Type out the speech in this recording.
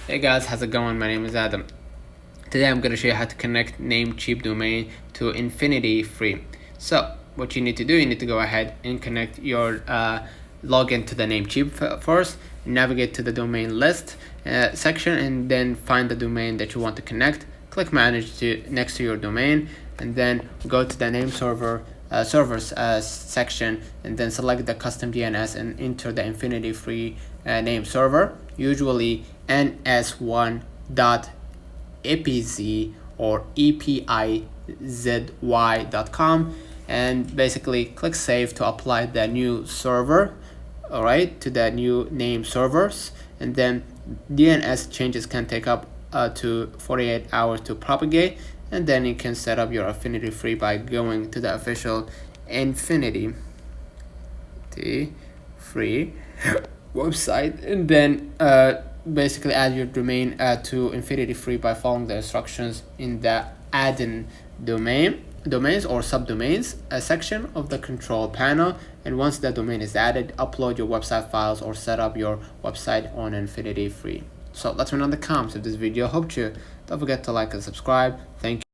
Hey guys, how's it going? My name is Adam. Today I'm going to show you how to connect Namecheap domain to infinityfree. So what you need to do, you need to go ahead and connect your login to the Namecheap first, navigate to the domain list section, and then find the domain that you want to connect. Click manage next to your domain, and then go to the name servers section, and then select the custom DNS and enter the infinityfree name server, usually ns1.epz or epizzy.com, and basically click save to apply the new server, all right, to the new name servers. And then DNS changes can take up to 48 hours to propagate, and then you can set up your infinityfree by going to the official infinityfree website, and then basically add your domain to infinityfree by following the instructions in the add-in domains or subdomains section of the control panel. And once the domain is added, upload your website files or set up your website on infinityfree. So let's run on the comments of this video. Hope you don't forget to like and subscribe. Thank you.